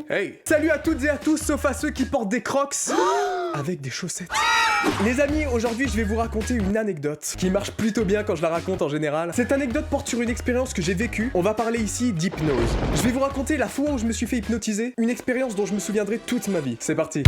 Hey! Salut à toutes et à tous, sauf à ceux qui portent des crocs avec des chaussettes. Les amis, aujourd'hui je vais vous raconter une anecdote qui marche plutôt bien quand je la raconte en général. Cette anecdote porte sur une expérience que j'ai vécue. On va parler ici d'hypnose. Je vais vous raconter la fois où je me suis fait hypnotiser, une expérience dont je me souviendrai toute ma vie. C'est parti.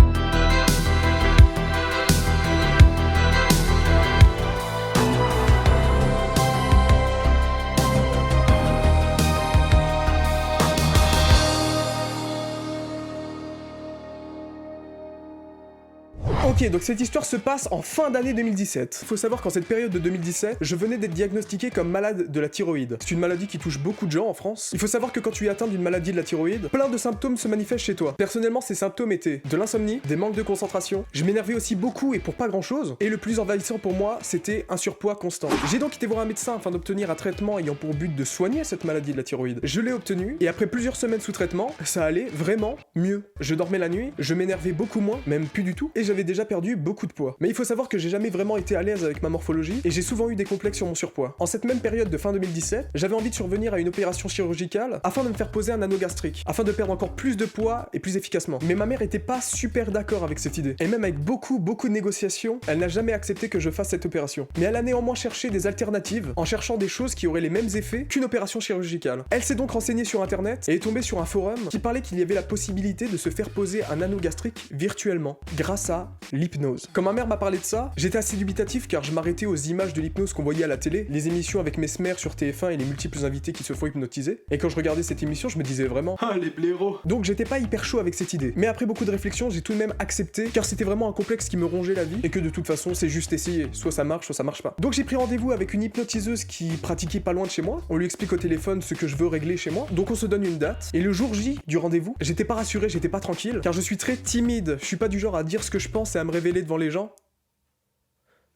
Ok, donc cette histoire se passe en fin d'année 2017. Faut savoir qu'en cette période de 2017, je venais d'être diagnostiqué comme malade de la thyroïde. C'est une maladie qui touche beaucoup de gens en France. Il faut savoir que quand tu es atteint d'une maladie de la thyroïde, plein de symptômes se manifestent chez toi. Personnellement, ces symptômes étaient de l'insomnie, des manques de concentration, je m'énervais aussi beaucoup et pour pas grand chose, et le plus envahissant pour moi, c'était un surpoids constant. J'ai donc été voir un médecin afin d'obtenir un traitement ayant pour but de soigner cette maladie de la thyroïde. Je l'ai obtenu, et après plusieurs semaines sous traitement, ça allait vraiment mieux. Je dormais la nuit, je m'énervais beaucoup moins, même plus du tout, et j'avais déjà perdu beaucoup de poids. Mais il faut savoir que j'ai jamais vraiment été à l'aise avec ma morphologie et j'ai souvent eu des complexes sur mon surpoids. En cette même période de fin 2017, j'avais envie de survenir à une opération chirurgicale afin de me faire poser un anneau gastrique, afin de perdre encore plus de poids et plus efficacement. Mais ma mère était pas super d'accord avec cette idée. Et même avec beaucoup de négociations, elle n'a jamais accepté que je fasse cette opération. Mais elle a néanmoins cherché des alternatives en cherchant des choses qui auraient les mêmes effets qu'une opération chirurgicale. Elle s'est donc renseignée sur internet et est tombée sur un forum qui parlait qu'il y avait la possibilité de se faire poser un anneau gastrique virtuellement grâce à l'hypnose. Quand ma mère m'a parlé de ça, j'étais assez dubitatif car je m'arrêtais aux images de l'hypnose qu'on voyait à la télé, les émissions avec Mesmer sur TF1 et les multiples invités qui se font hypnotiser. Et quand je regardais cette émission, je me disais vraiment ah les blaireaux. Donc j'étais pas hyper chaud avec cette idée. Mais après beaucoup de réflexion, j'ai tout de même accepté car c'était vraiment un complexe qui me rongeait la vie et que de toute façon c'est juste essayer, soit ça marche pas. Donc j'ai pris rendez-vous avec une hypnotiseuse qui pratiquait pas loin de chez moi. On lui explique au téléphone ce que je veux régler chez moi. Donc on se donne une date et le jour J du rendez-vous, j'étais pas rassuré, j'étais pas tranquille car je suis très timide. Je suis pas du genre à dire ce que je pense et à me révéler devant les gens.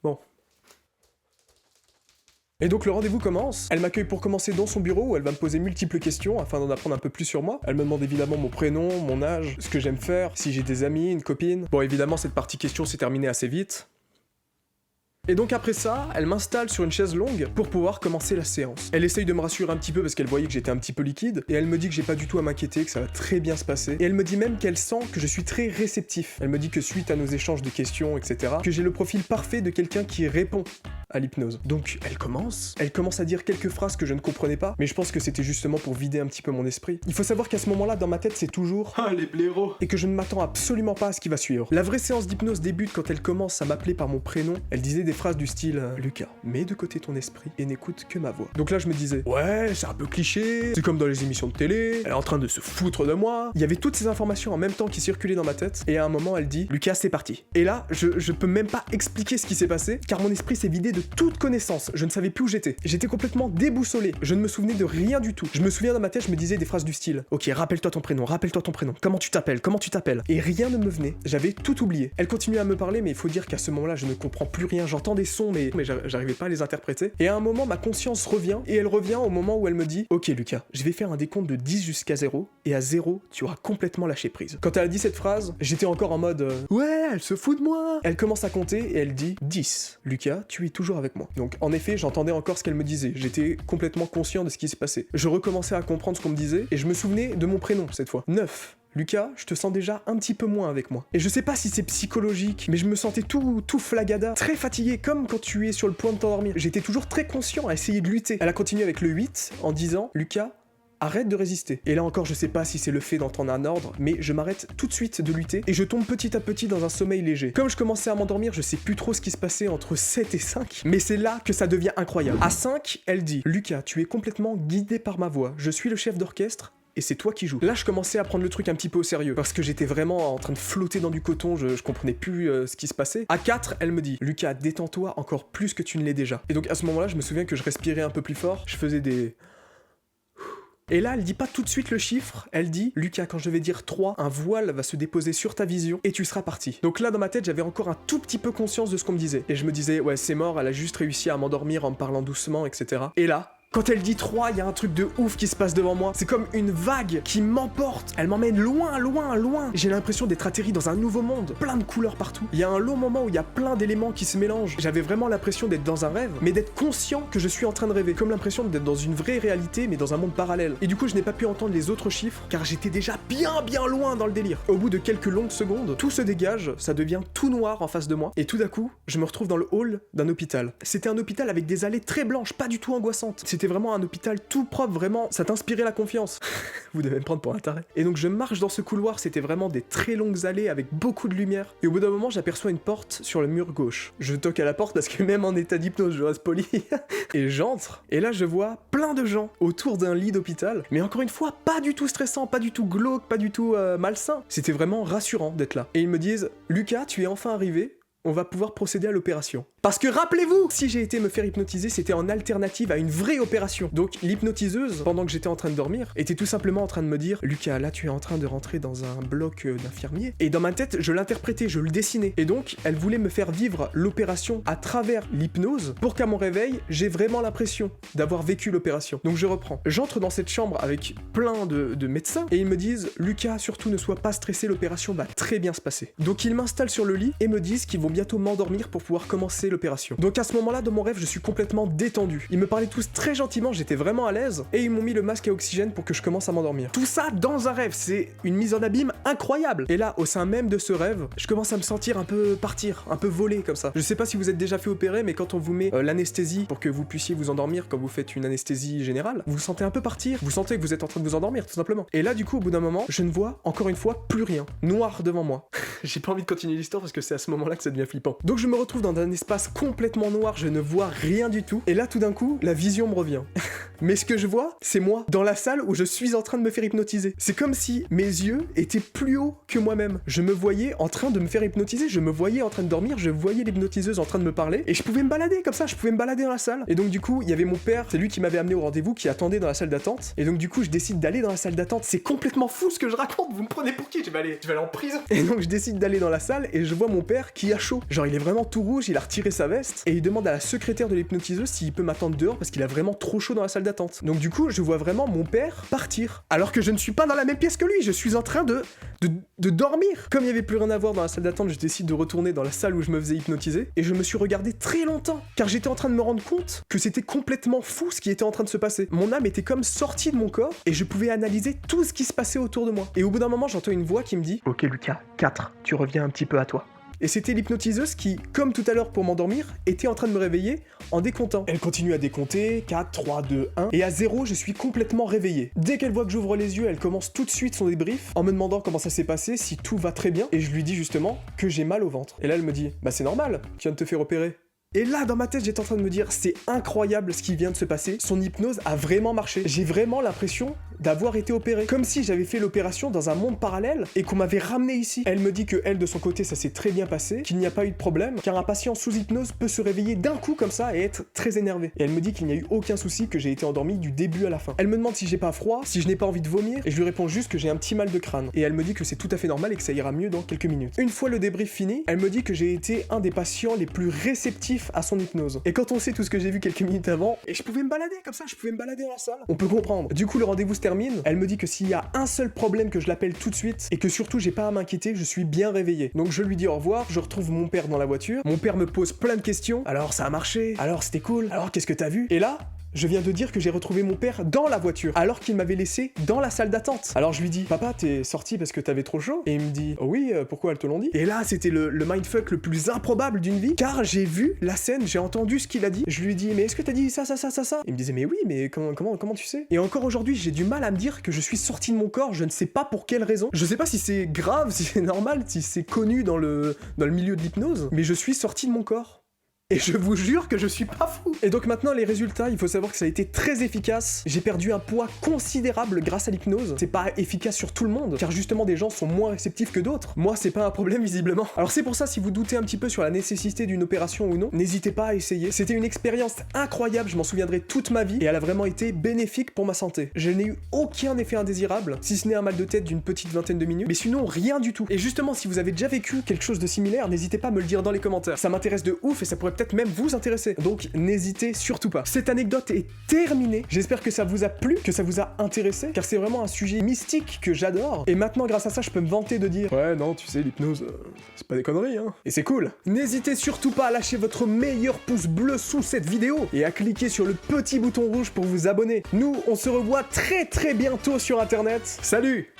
Bon. Et donc le rendez-vous commence, elle m'accueille pour commencer dans son bureau où elle va me poser multiples questions afin d'en apprendre un peu plus sur moi. Elle me demande évidemment mon prénom, mon âge, ce que j'aime faire, si j'ai des amis, une copine. Bon évidemment cette partie question s'est terminée assez vite. Et donc après ça, elle m'installe sur une chaise longue pour pouvoir commencer la séance. Elle essaye de me rassurer un petit peu parce qu'elle voyait que j'étais un petit peu liquide, et elle me dit que j'ai pas du tout à m'inquiéter, que ça va très bien se passer, et elle me dit même qu'elle sent que je suis très réceptif. Elle me dit que suite à nos échanges de questions, etc., que j'ai le profil parfait de quelqu'un qui répond à l'hypnose. Donc elle commence à dire quelques phrases que je ne comprenais pas, mais je pense que c'était justement pour vider un petit peu mon esprit. Il faut savoir qu'à ce moment-là, dans ma tête, c'est toujours ah les blaireaux, et que je ne m'attends absolument pas à ce qui va suivre. La vraie séance d'hypnose débute quand elle commence à m'appeler par mon prénom. Elle disait des phrases du style Lucas, mets de côté ton esprit et n'écoute que ma voix. Donc là je me disais ouais, c'est un peu cliché, c'est comme dans les émissions de télé, elle est en train de se foutre de moi. Il y avait toutes ces informations en même temps qui circulaient dans ma tête, et à un moment elle dit Lucas, c'est parti. Et là je peux même pas expliquer ce qui s'est passé car mon esprit s'est vidé de toute connaissance. Je ne savais plus où j'étais. J'étais complètement déboussolé. Je ne me souvenais de rien du tout. Je me souviens dans ma tête, je me disais des phrases du style ok, rappelle-toi ton prénom, comment tu t'appelles, et rien ne me venait. J'avais tout oublié. Elle continuait à me parler, mais il faut dire qu'à ce moment-là je ne comprends plus rien. J'entends des sons mais j'arrivais pas à les interpréter. Et à un moment, ma conscience revient, et elle revient au moment où elle me dit ok Lucas, je vais faire un décompte de 10 jusqu'à 0, et à 0, tu auras complètement lâché prise. Quand elle a dit cette phrase, j'étais encore en mode ouais, elle se fout de moi. Elle commence à compter, et elle dit 10. Lucas, tu es toujours avec moi. Donc en effet, j'entendais encore ce qu'elle me disait. J'étais complètement conscient de ce qui se passait. Je recommençais à comprendre ce qu'on me disait, et je me souvenais de mon prénom cette fois. 9. Lucas, je te sens déjà un petit peu moins avec moi. Et je sais pas si c'est psychologique, mais je me sentais tout flagada, très fatigué, comme quand tu es sur le point de t'endormir. J'étais toujours très conscient à essayer de lutter. Elle a continué avec le 8 en disant Lucas, arrête de résister. Et là encore, je sais pas si c'est le fait d'entendre un ordre, mais je m'arrête tout de suite de lutter et je tombe petit à petit dans un sommeil léger. Comme je commençais à m'endormir, je sais plus trop ce qui se passait entre 7 et 5, mais c'est là que ça devient incroyable. À 5, elle dit Lucas, tu es complètement guidé par ma voix. Je suis le chef d'orchestre et c'est toi qui joues. Là, je commençais à prendre le truc un petit peu au sérieux, parce que j'étais vraiment en train de flotter dans du coton, je comprenais plus ce qui se passait. À 4, elle me dit, Lucas, détends-toi encore plus que tu ne l'es déjà. Et donc à ce moment-là, je me souviens que je respirais un peu plus fort, je faisais des... Et là, elle dit pas tout de suite le chiffre, elle dit « Lucas, quand je vais dire 3, un voile va se déposer sur ta vision et tu seras parti. » Donc là, dans ma tête, j'avais encore un tout petit peu conscience de ce qu'on me disait. Et je me disais « Ouais, c'est mort, elle a juste réussi à m'endormir en me parlant doucement, etc. » Et là, Quand elle dit 3, il y a un truc de ouf qui se passe devant moi. C'est comme une vague qui m'emporte. Elle m'emmène loin, loin, loin. J'ai l'impression d'être atterri dans un nouveau monde. Plein de couleurs partout. Il y a un long moment où il y a plein d'éléments qui se mélangent. J'avais vraiment l'impression d'être dans un rêve, mais d'être conscient que je suis en train de rêver. Comme l'impression d'être dans une vraie réalité, mais dans un monde parallèle. Et du coup, je n'ai pas pu entendre les autres chiffres, car j'étais déjà bien, bien loin dans le délire. Au bout de quelques longues secondes, tout se dégage, ça devient tout noir en face de moi. Et tout d'un coup, je me retrouve dans le hall d'un hôpital. C'était un hôpital avec des allées très blanches, pas du tout angoissantes. C'était vraiment un hôpital tout propre, vraiment, ça t'inspirait la confiance. Vous devez me prendre pour un taré. Et donc je marche dans ce couloir, c'était vraiment des très longues allées avec beaucoup de lumière. Et au bout d'un moment, j'aperçois une porte sur le mur gauche. Je toque à la porte parce que même en état d'hypnose, je reste poli. Et j'entre, et là je vois plein de gens autour d'un lit d'hôpital. Mais encore une fois, pas du tout stressant, pas du tout glauque, pas du tout malsain. C'était vraiment rassurant d'être là. Et ils me disent, Lucas, tu es enfin arrivé. On va pouvoir procéder à l'opération. Parce que rappelez-vous, si j'ai été me faire hypnotiser, c'était en alternative à une vraie opération. Donc l'hypnotiseuse, pendant que j'étais en train de dormir, était tout simplement en train de me dire « Lucas, là tu es en train de rentrer dans un bloc d'infirmiers. » Et dans ma tête, je l'interprétais, je le dessinais. Et donc, elle voulait me faire vivre l'opération à travers l'hypnose pour qu'à mon réveil, j'ai vraiment l'impression d'avoir vécu l'opération. Donc je reprends. J'entre dans cette chambre avec plein de médecins et ils me disent « Lucas, surtout ne sois pas stressé, l'opération va très bien se passer. » Donc ils m'installent sur le lit et me disent qu'ils vont bientôt m'endormir pour pouvoir commencer l'opération. Donc à ce moment-là, dans mon rêve, je suis complètement détendu. Ils me parlaient tous très gentiment, j'étais vraiment à l'aise, et ils m'ont mis le masque à oxygène pour que je commence à m'endormir. Tout ça dans un rêve, c'est une mise en abîme incroyable. Et là, au sein même de ce rêve, je commence à me sentir un peu partir, un peu voler comme ça. Je sais pas si vous êtes déjà fait opérer, mais quand on vous met l'anesthésie pour que vous puissiez vous endormir quand vous faites une anesthésie générale, vous vous sentez un peu partir, vous sentez que vous êtes en train de vous endormir, tout simplement. Et là, du coup, au bout d'un moment, je ne vois encore une fois plus rien. Noir devant moi. J'ai pas envie de continuer l'histoire parce que c'est à ce moment-là que ça devient flippant. Donc je me retrouve dans un espace complètement noir, je ne vois rien du tout. Et là, tout d'un coup, la vision me revient. Mais ce que je vois, c'est moi, dans la salle où je suis en train de me faire hypnotiser. C'est comme si mes yeux étaient plus hauts que moi-même. Je me voyais en train de me faire hypnotiser, je me voyais en train de dormir, je voyais l'hypnotiseuse en train de me parler, et je pouvais me balader comme ça, je pouvais me balader dans la salle. Et donc du coup, il y avait mon père, c'est lui qui m'avait amené au rendez-vous, qui attendait dans la salle d'attente. Et donc du coup, je décide d'aller dans la salle d'attente. C'est complètement fou ce que je raconte, vous me prenez pour qui? Je vais aller en prison. Et donc je décide d'aller dans la salle, et je vois mon père qui a chaud. Genre il est vraiment tout rouge, il a retiré sa veste, et il demande à la secrétaire de l'hypnotiseuse s'il peut m'attendre dehors parce qu'il a vraiment trop chaud dans la salle d'attente. Donc du coup, je vois vraiment mon père partir. Alors que je ne suis pas dans la même pièce que lui, je suis en train de dormir. Comme il n'y avait plus rien à voir dans la salle d'attente, je décide de retourner dans la salle où je me faisais hypnotiser, et je me suis regardé très longtemps, car j'étais en train de me rendre compte que c'était complètement fou ce qui était en train de se passer. Mon âme était comme sortie de mon corps, et je pouvais analyser tout ce qui se passait autour de moi. Et au bout d'un moment, j'entends une voix qui me dit « Ok Lucas, 4, tu reviens un petit peu à toi. » Et c'était l'hypnotiseuse qui, comme tout à l'heure pour m'endormir, était en train de me réveiller en décomptant. Elle continue à décompter, 4, 3, 2, 1, et à 0, je suis complètement réveillé. Dès qu'elle voit que j'ouvre les yeux, elle commence tout de suite son débrief en me demandant comment ça s'est passé, si tout va très bien, et je lui dis justement que j'ai mal au ventre. Et là, elle me dit « Bah c'est normal, tu viens de te faire opérer. » Et là, dans ma tête, j'étais en train de me dire, c'est incroyable ce qui vient de se passer. Son hypnose a vraiment marché. J'ai vraiment l'impression d'avoir été opéré. Comme si j'avais fait l'opération dans un monde parallèle et qu'on m'avait ramené ici. Elle me dit que elle, de son côté, ça s'est très bien passé, qu'il n'y a pas eu de problème, car un patient sous hypnose peut se réveiller d'un coup comme ça et être très énervé. Et elle me dit qu'il n'y a eu aucun souci, que j'ai été endormi du début à la fin. Elle me demande si j'ai pas froid, si je n'ai pas envie de vomir, et je lui réponds juste que j'ai un petit mal de crâne. Et elle me dit que c'est tout à fait normal et que ça ira mieux dans quelques minutes. Une fois le débrief fini, elle me dit que j'ai été un des patients les plus réceptifs à son hypnose. Et quand on sait tout ce que j'ai vu quelques minutes avant, et je pouvais me balader comme ça, je pouvais me balader dans la salle, on peut comprendre. Du coup, le rendez-vous se termine, elle me dit que s'il y a un seul problème, que je l'appelle tout de suite, et que surtout j'ai pas à m'inquiéter, je suis bien réveillé. Donc je lui dis au revoir, je retrouve mon père dans la voiture, mon père me pose plein de questions, alors ça a marché, alors c'était cool, alors qu'est-ce que t'as vu? Et là, je viens de dire que j'ai retrouvé mon père dans la voiture, alors qu'il m'avait laissé dans la salle d'attente. Alors je lui dis, papa, t'es sorti parce que t'avais trop chaud? Et il me dit, oh oui, pourquoi elles te l'ont dit? Et là, c'était le mindfuck le plus improbable d'une vie, car j'ai vu la scène, j'ai entendu ce qu'il a dit. Je lui dis, mais est-ce que t'as dit ça? Il me disait, mais oui, mais comment tu sais? Et encore aujourd'hui, j'ai du mal à me dire que je suis sorti de mon corps, je ne sais pas pour quelle raison. Je sais pas si c'est grave, si c'est normal, si c'est connu dans le milieu de l'hypnose, mais je suis sorti de mon corps. Et je vous jure que je suis pas fou. Et donc maintenant, les résultats, il faut savoir que ça a été très efficace. J'ai perdu un poids considérable grâce à l'hypnose. C'est pas efficace sur tout le monde, car justement des gens sont moins réceptifs que d'autres. Moi, c'est pas un problème visiblement. Alors c'est pour ça, si vous doutez un petit peu sur la nécessité d'une opération ou non, n'hésitez pas à essayer. C'était une expérience incroyable, je m'en souviendrai toute ma vie, et elle a vraiment été bénéfique pour ma santé. Je n'ai eu aucun effet indésirable, si ce n'est un mal de tête d'une petite vingtaine de minutes, mais sinon rien du tout. Et justement, si vous avez déjà vécu quelque chose de similaire, n'hésitez pas à me le dire dans les commentaires. Ça m'intéresse de ouf et ça pourrait peut-être même vous intéresser. Donc n'hésitez surtout pas. Cette anecdote est terminée. J'espère que ça vous a plu, que ça vous a intéressé, car c'est vraiment un sujet mystique que j'adore. Et maintenant, grâce à ça, je peux me vanter de dire ouais, non, tu sais, l'hypnose, c'est pas des conneries, hein. Et c'est cool. N'hésitez surtout pas à lâcher votre meilleur pouce bleu sous cette vidéo et à cliquer sur le petit bouton rouge pour vous abonner. Nous, on se revoit très bientôt sur Internet. Salut!